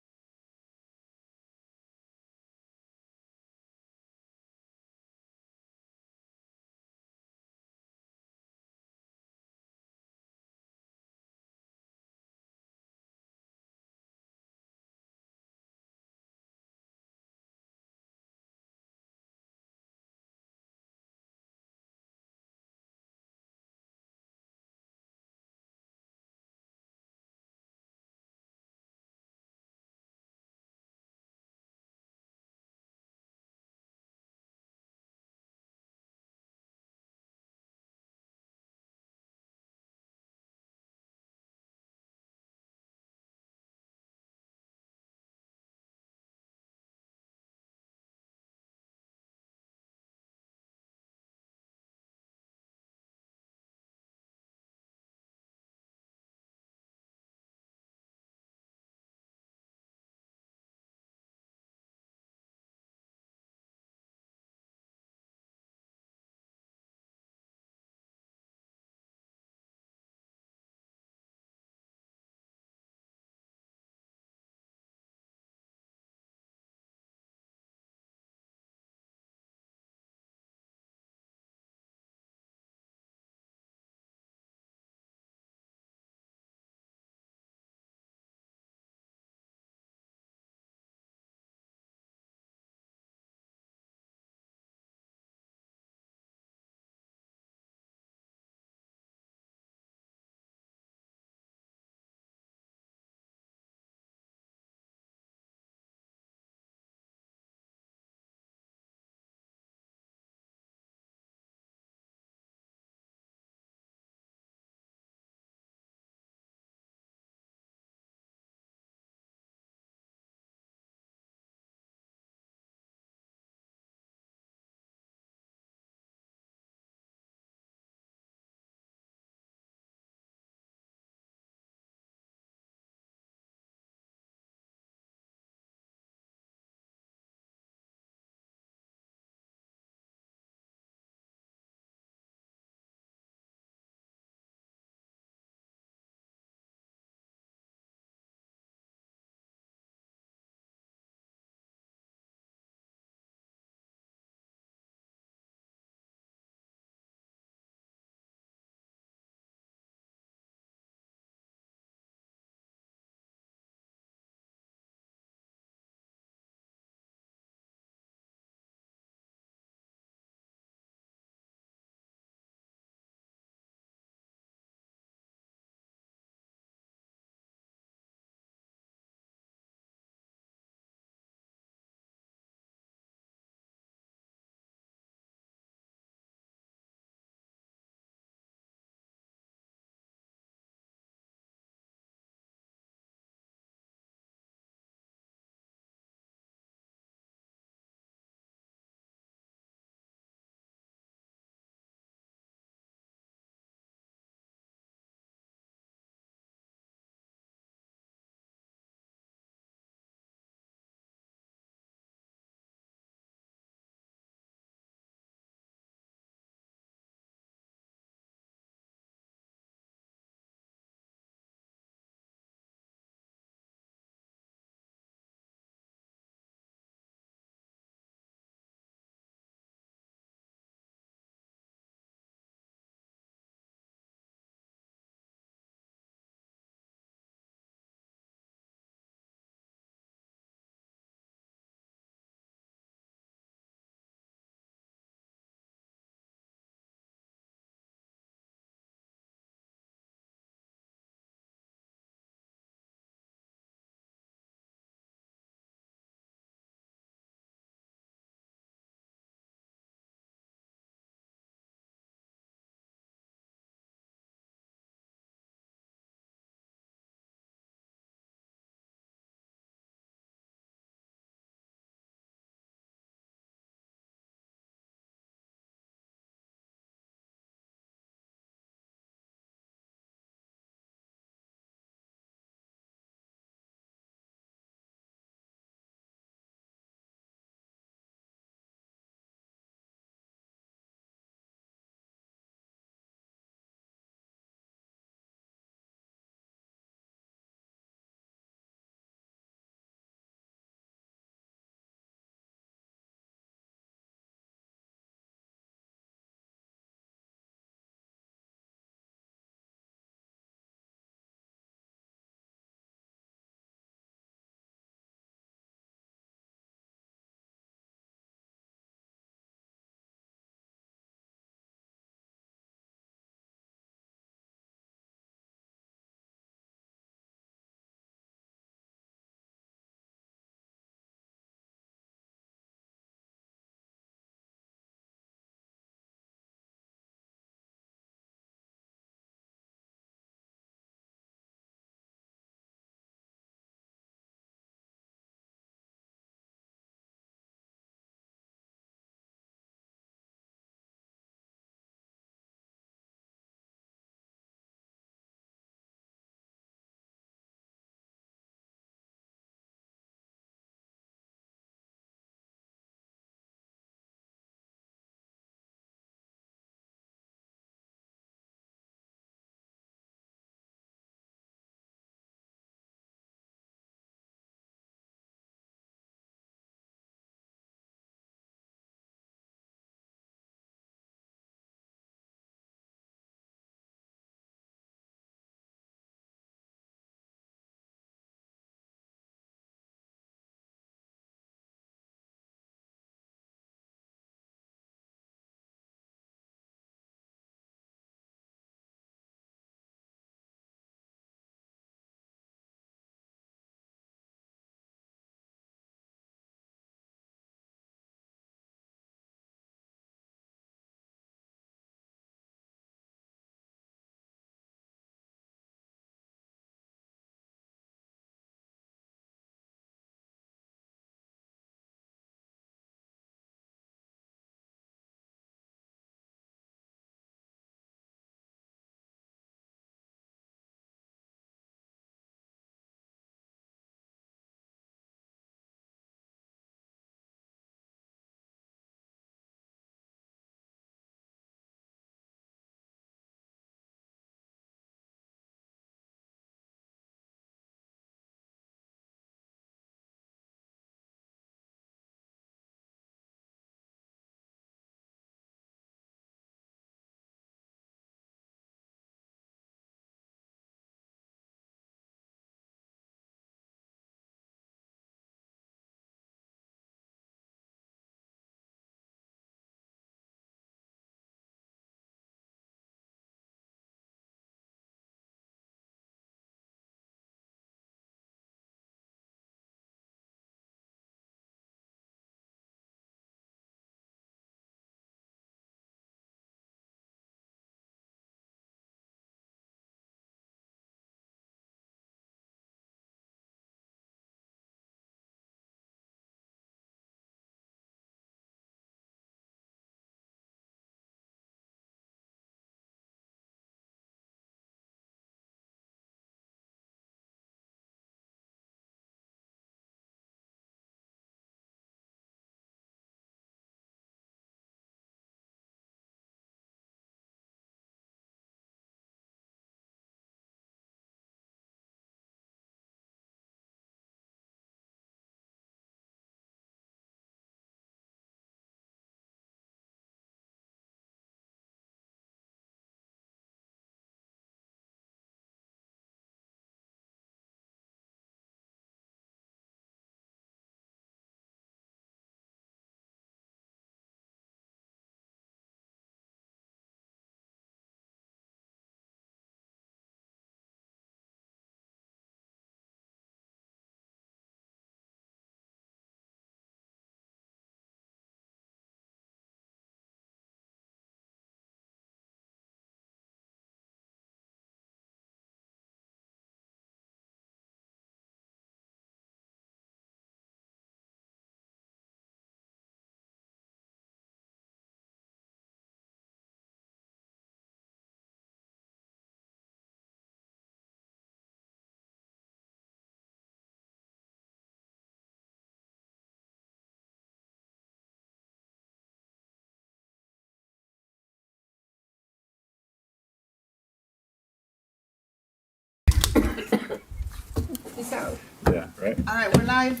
Speaker 3: Peace out.
Speaker 6: Yeah, right?
Speaker 9: All right, we're live.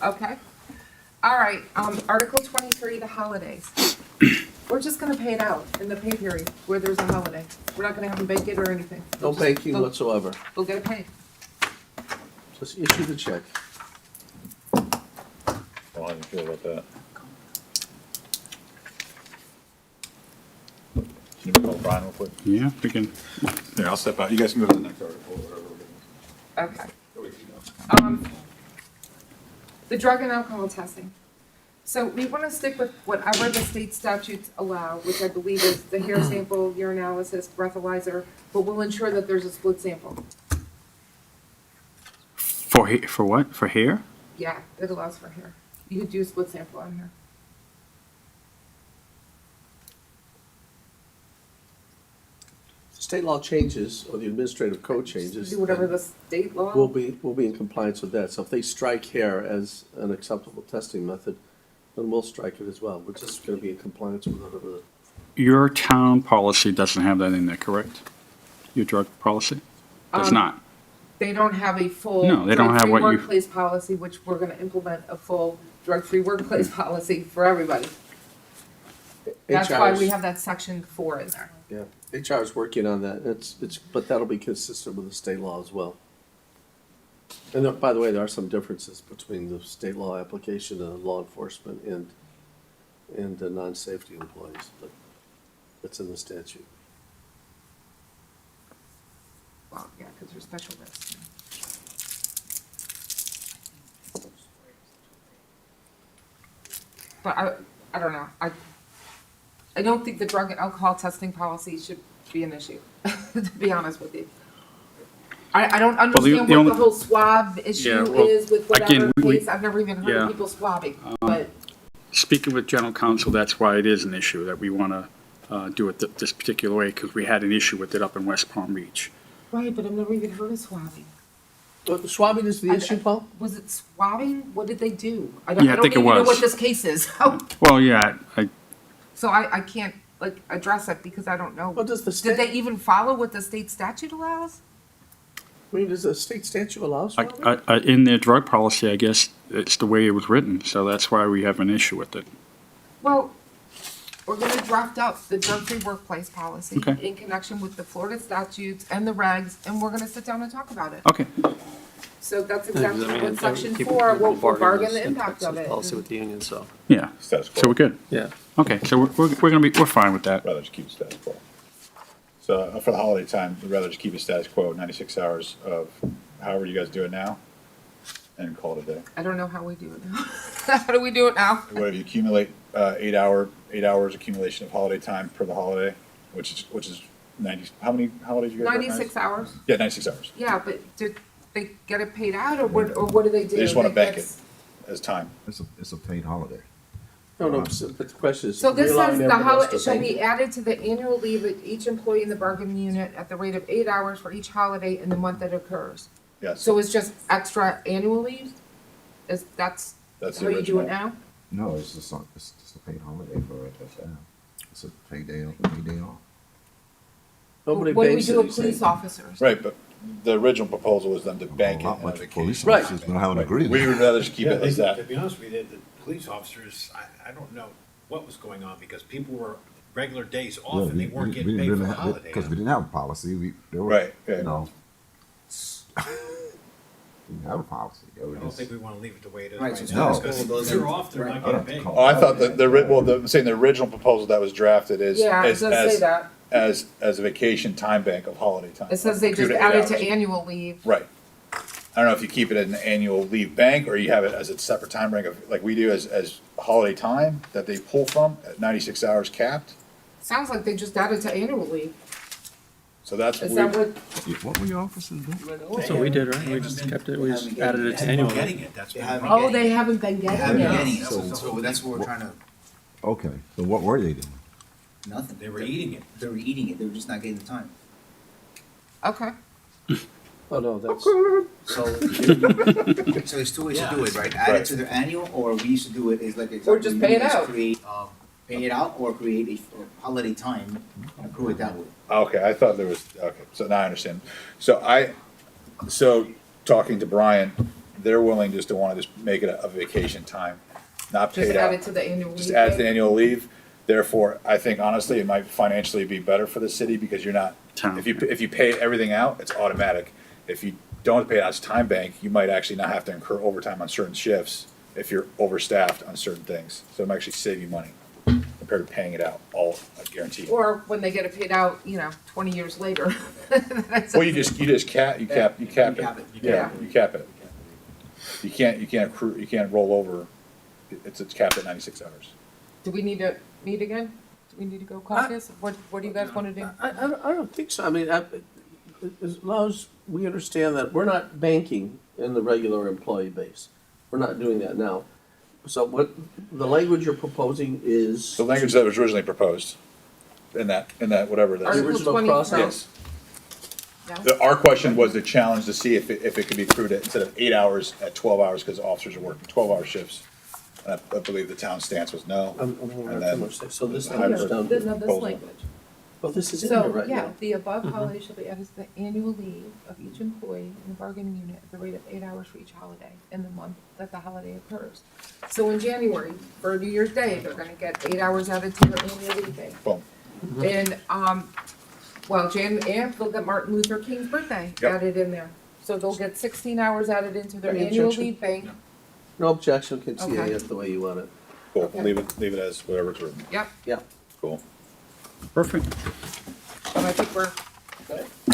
Speaker 3: Okay. All right, Article 23, the holidays. We're just gonna pay it out in the pay period where there's a holiday. We're not gonna have them bank it or anything.
Speaker 2: No
Speaker 3: We'll just-
Speaker 2: banking
Speaker 3: they'll-
Speaker 2: whatsoever.
Speaker 3: They'll get it paid.
Speaker 2: Just issue the check.
Speaker 6: Well, how do you feel about that? Can you call Brian real quick?
Speaker 1: Yeah, we can,
Speaker 6: Here, I'll step out. You guys can go to the next article or whatever.
Speaker 3: Okay. The drug and alcohol testing. So we want to stick with whatever the state statutes allow, which I believe is the hair sample, urinalysis, breathalyzer, but we'll ensure that there's a split sample.
Speaker 1: for what? For hair?
Speaker 3: Yeah, it allows for hair. You could do a split sample on here.
Speaker 2: State law changes, or the administrative code changes.
Speaker 3: Do whatever
Speaker 2: then
Speaker 3: the state law.
Speaker 2: We'll be in compliance with that. So if they strike hair as an acceptable testing method, then we'll strike it as well. We're just gonna be in compliance with whatever the.
Speaker 1: Your town policy doesn't have that in there, correct? Your drug policy? Does not.
Speaker 3: They don't have a full
Speaker 1: No, they don't have
Speaker 3: drug-free
Speaker 1: what you-
Speaker 3: workplace policy, which we're gonna implement a full drug-free workplace policy for everybody. That's why we
Speaker 2: HR's
Speaker 3: have that section 4 in there.
Speaker 2: Yeah, HR is working on that. But that'll be consistent with the state law as well. And there, by the way, there are some differences between the state law application of law enforcement and the non-safety employees, but it's in the statute.
Speaker 3: Well, yeah, because there's special risks. But I don't know. I don't think the drug and alcohol testing policy should be an issue, to be honest with you. I don't understand
Speaker 1: the
Speaker 3: what
Speaker 1: only-
Speaker 3: the whole swab issue
Speaker 1: Yeah, well,
Speaker 3: is with
Speaker 1: again,
Speaker 3: whatever
Speaker 1: we-
Speaker 3: case. I've never even heard
Speaker 1: yeah.
Speaker 3: of people swabbing, but
Speaker 1: Speaking with general counsel, that's why it is an issue, that we want to do it this particular way, because we had an issue with it up in West Palm Beach.
Speaker 3: right, but I've never even heard of swabbing.
Speaker 2: But swabbing is the issue, Paul?
Speaker 3: Was it swabbing? What did they do? I
Speaker 1: Yeah, I
Speaker 3: don't
Speaker 1: think it
Speaker 3: even know
Speaker 1: was.
Speaker 3: what this case is.
Speaker 1: Well, yeah,
Speaker 3: So I can't like address it because I don't know.
Speaker 2: What does the
Speaker 3: Did
Speaker 2: state,
Speaker 3: they even follow what the state statute allows?
Speaker 2: I mean, does the state statute allow swabbing?
Speaker 1: in their drug policy, I guess it's the way it was written, so that's why we have an issue with it.
Speaker 3: Well, we're gonna draft up the drug-free workplace policy
Speaker 1: Okay.
Speaker 3: in connection with the Florida statutes and the regs, and we're gonna sit down and talk about it.
Speaker 1: Okay,
Speaker 3: So that's
Speaker 7: Yeah, 'cause,
Speaker 3: exactly
Speaker 7: I mean,
Speaker 3: what section
Speaker 7: people
Speaker 3: 4, we'll bargain
Speaker 7: this
Speaker 3: the impact of
Speaker 7: this
Speaker 3: it.
Speaker 7: Policy with the union, so,
Speaker 1: yeah,
Speaker 6: Status
Speaker 1: so we're
Speaker 6: quo.
Speaker 1: good.
Speaker 7: yeah.
Speaker 1: Okay, so we're fine with that.
Speaker 6: Rather just keep it status quo. So for the holiday time, we'd rather just keep it status quo, 96 hours of however you guys do it now, and call it a day.
Speaker 3: I don't know how we do it now. How do we do it now?
Speaker 6: What if you accumulate 8 hours accumulation of holiday time per the holiday, which is 90, how many holidays you guys recognize?
Speaker 3: 96 hours?
Speaker 6: Yeah, 96 hours
Speaker 3: Yeah, but did they get it paid out, or what do they do?
Speaker 6: They just wanna
Speaker 3: Like,
Speaker 6: bank it.
Speaker 3: that's-
Speaker 6: as time.
Speaker 8: It's a paid holiday.
Speaker 2: No, but the question is.
Speaker 3: So this
Speaker 2: we allowing
Speaker 3: says the
Speaker 2: everyone else
Speaker 3: holiday
Speaker 2: to
Speaker 3: shall
Speaker 2: bank
Speaker 3: be
Speaker 2: it?
Speaker 3: added to the annual leave of each employee in the bargaining unit at the rate of 8 hours for each holiday in the month that occurs.
Speaker 6: Yes,
Speaker 3: So it's just extra annual leave? That's
Speaker 6: that's
Speaker 3: how
Speaker 6: the
Speaker 3: you do it
Speaker 6: original.
Speaker 3: now?
Speaker 8: No, it's just a paid holiday for it, that's now. It's a paid day off.
Speaker 2: Nobody
Speaker 3: What do we
Speaker 2: banks
Speaker 3: do
Speaker 2: it,
Speaker 3: with
Speaker 2: he's
Speaker 3: police
Speaker 2: saying.
Speaker 3: officers?
Speaker 6: Right, but the original proposal was them to bank it
Speaker 8: Not
Speaker 6: on
Speaker 8: much
Speaker 6: vacation.
Speaker 8: police
Speaker 2: Right.
Speaker 8: officers, but I haven't
Speaker 6: Right.
Speaker 8: agreed.
Speaker 6: We would rather just keep
Speaker 4: Yeah,
Speaker 6: it as
Speaker 4: To
Speaker 6: that.
Speaker 4: be honest with you, the police officers, I don't know what was going on because people were regular days off and they weren't getting paid for the holiday.
Speaker 8: Because we didn't have a policy, they were,
Speaker 6: Right, yeah.
Speaker 8: you know. We didn't have a policy. They were
Speaker 4: I don't
Speaker 8: just-
Speaker 4: think we wanna leave it the way it is
Speaker 5: Right,
Speaker 4: right
Speaker 5: so
Speaker 4: now,
Speaker 8: it's
Speaker 4: because
Speaker 5: all those
Speaker 4: they're
Speaker 5: in-
Speaker 4: off, they're not
Speaker 5: right.
Speaker 4: getting paid.
Speaker 6: Oh, I thought I'm saying the original proposal that was drafted is,
Speaker 3: Yeah, it
Speaker 6: is
Speaker 3: does say that.
Speaker 6: as a vacation time bank of holiday time.
Speaker 3: It says they just
Speaker 6: 2 to 8
Speaker 3: added to
Speaker 6: hours.
Speaker 3: annual leave.
Speaker 6: Right. I don't know if you keep it as an annual leave bank or you have it as a separate time bank of, like we do as holiday time that they pull from at 96 hours capped.
Speaker 3: Sounds like they just added to annual leave.
Speaker 6: So that's
Speaker 3: Is that
Speaker 6: weird.
Speaker 3: what,
Speaker 8: Yeah, what were your officers doing?
Speaker 7: That's what we did, right? We just kept it, we just added it to
Speaker 4: They're
Speaker 7: annual.
Speaker 4: getting it, that's
Speaker 5: They
Speaker 4: what.
Speaker 5: haven't
Speaker 3: oh, they haven't been
Speaker 5: They
Speaker 3: getting
Speaker 5: haven't
Speaker 3: it.
Speaker 5: been getting it,
Speaker 8: So-
Speaker 5: so that's what we're trying to,
Speaker 8: Okay, so what were they doing?
Speaker 5: nothing.
Speaker 4: They were eating it.
Speaker 5: They were eating it, they were just not getting the time.
Speaker 3: Okay.
Speaker 2: Oh, no, that's,
Speaker 5: So, so there's two ways to do it, right? Add
Speaker 6: Right.
Speaker 5: it to their annual, or we used to do it is like.
Speaker 3: Or just pay it out.
Speaker 5: Create, pay it out or create a holiday time and accrue it that way.
Speaker 6: Okay, I thought there was, okay, so now I understand. So talking talking to Brian, they're willing just to wanna just make it a vacation time, not
Speaker 3: Just
Speaker 6: paid
Speaker 3: add
Speaker 6: out.
Speaker 3: it to the annual leave.
Speaker 6: Just add to the
Speaker 3: thing?
Speaker 6: annual leave. Therefore, I think honestly, it might financially be better for the city because you're not,
Speaker 1: Town,
Speaker 6: if you pay everything out, it's automatic. If you don't pay it out as time bank, you might actually not have to incur overtime on certain shifts if you're overstaffed on certain things. So it might actually save you money compared to paying it out all guaranteed.
Speaker 3: Or when they get it paid out, 20 years later. That's
Speaker 6: Well, you cap it.
Speaker 5: cap it.
Speaker 6: Yeah, you cap it. You can't accrue, you can't roll over. It's capped at 96 hours.
Speaker 3: Do we need to meet again? Do we need to go caucus? What do you guys want to do?
Speaker 2: I don't think so. I mean, as long as we understand that we're not banking in the regular employee base. We're not doing that now. So what, the language you're proposing is.
Speaker 6: The language that was originally proposed in that, whatever that is.
Speaker 3: Article
Speaker 2: original
Speaker 3: 20.
Speaker 2: process?
Speaker 3: No?
Speaker 6: Our question was the challenge to see if it could be accrued at, instead of 8 hours, at 12 hours, because officers are working 12-hour shifts. And I believe the town stance was no.
Speaker 2: I'm having
Speaker 6: And
Speaker 2: too
Speaker 6: then-
Speaker 2: much there. So this
Speaker 6: Hybrid.
Speaker 2: language down,
Speaker 3: This
Speaker 6: proposal.
Speaker 3: language.
Speaker 2: well, this is in there
Speaker 3: So,
Speaker 2: right
Speaker 3: yeah,
Speaker 2: now.
Speaker 3: the above holiday shall be added to the annual leave of each employee in the bargaining unit at the rate of 8 hours for each holiday in the month that the holiday occurs. So in January, for New Year's Day, they're gonna get 8 hours added to their annual leave day.
Speaker 6: Boom.
Speaker 3: And, and they'll get Martin Luther King's birthday
Speaker 6: Yep.
Speaker 3: added in there. So they'll get 16 hours added into their
Speaker 2: Any
Speaker 3: annual
Speaker 2: objection?
Speaker 3: leave bank.
Speaker 2: No objection, can see
Speaker 3: Okay.
Speaker 2: it the way you want it.
Speaker 6: Cool.
Speaker 3: Okay.
Speaker 6: Leave it as whatever it's written.
Speaker 3: Yep,
Speaker 2: Yeah.
Speaker 6: Cool.
Speaker 1: perfect.
Speaker 3: and I think we're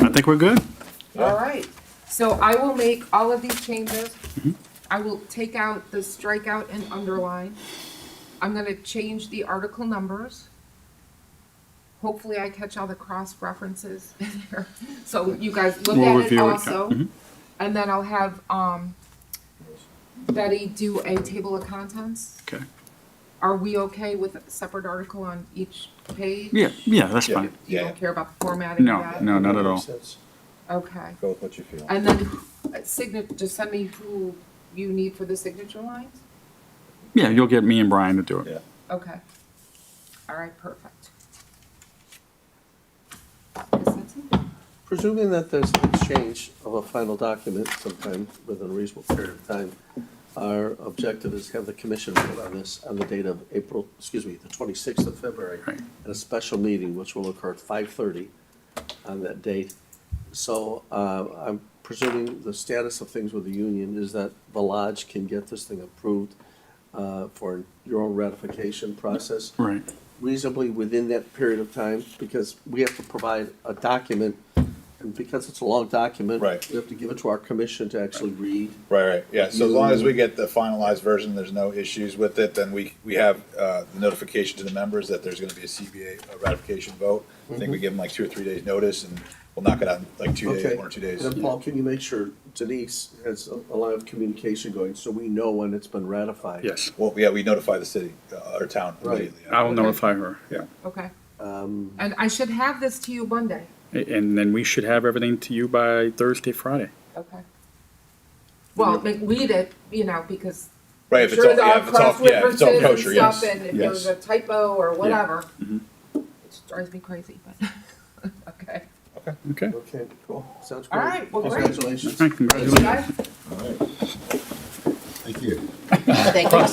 Speaker 1: I think we're good.
Speaker 3: all right. So I will make all of these changes. I will take out the strikeout and underline. I'm gonna change the article numbers. Hopefully I catch all the cross references in there, so you guys look
Speaker 1: We'll
Speaker 3: at it
Speaker 1: review it, yeah.
Speaker 3: also. And then I'll have, Betty do a table of contents.
Speaker 1: Okay.
Speaker 3: Are we okay with a separate article on each page?
Speaker 1: Yeah, that's
Speaker 6: Yeah.
Speaker 1: fine.
Speaker 3: You
Speaker 6: Yeah.
Speaker 3: don't care about the formatting
Speaker 1: No,
Speaker 3: of that?
Speaker 1: no, not at all.
Speaker 2: Makes sense.
Speaker 3: Okay.
Speaker 6: Go with what you feel.
Speaker 3: And then just send me who you need for the signature lines?
Speaker 1: Yeah, you'll get me and Brian to do it.
Speaker 6: Yeah.
Speaker 3: Okay. All right, perfect. Guess that's it.
Speaker 2: Presuming that there's an exchange of a final document sometime within a reasonable period of time, our objective is have the commission vote on this on the date of the 26th of February.
Speaker 1: Right.
Speaker 2: At a special meeting, which will occur at 5:30 on that date. So, I'm presuming the status of things with the union is that the lodge can get this thing approved, for your own ratification process
Speaker 1: Right.
Speaker 2: reasonably within that period of time, because we have to provide a document, and because it's a long document.
Speaker 6: Right.
Speaker 2: We have to give it to our commission to actually read.
Speaker 6: Right. Yeah, so as long as we get the finalized version, there's no issues with it, then we have, the notification to the members that there's gonna be a CBA ratification vote. I think we give them like 2 or 3 days notice, and we'll knock it out in like 2 days,
Speaker 2: Okay.
Speaker 6: 1 or 2 days.
Speaker 2: And then, Paul, can you make sure Denise has a line of communication going, so we know when it's been ratified?
Speaker 1: Yes,
Speaker 6: Well, yeah, we notify the city, or town
Speaker 2: Right.
Speaker 6: immediately.
Speaker 1: I will notify her, yeah.
Speaker 3: Okay.
Speaker 2: Um,
Speaker 3: And I should have this to you Monday.
Speaker 1: And then we should have everything to you by Thursday, Friday.
Speaker 3: Okay. Well, like, read it, because
Speaker 6: Right, if it's all,
Speaker 3: sure there
Speaker 6: yeah,
Speaker 3: are
Speaker 6: if it's all,
Speaker 3: cross
Speaker 6: yeah, if it's all
Speaker 3: references
Speaker 6: kosher,
Speaker 3: and
Speaker 6: yes,
Speaker 3: stuff, and if
Speaker 6: yes.
Speaker 3: there's a typo or whatever.
Speaker 1: Mhm.
Speaker 3: It drives me crazy, but, okay.
Speaker 1: Okay.
Speaker 2: okay, cool, sounds
Speaker 3: All
Speaker 2: great.
Speaker 3: right, well, great.
Speaker 2: Congratulations.
Speaker 1: All right,
Speaker 3: Thanks,
Speaker 1: congratulations.
Speaker 3: guys.
Speaker 8: All right. Thank you.
Speaker 3: Thank you.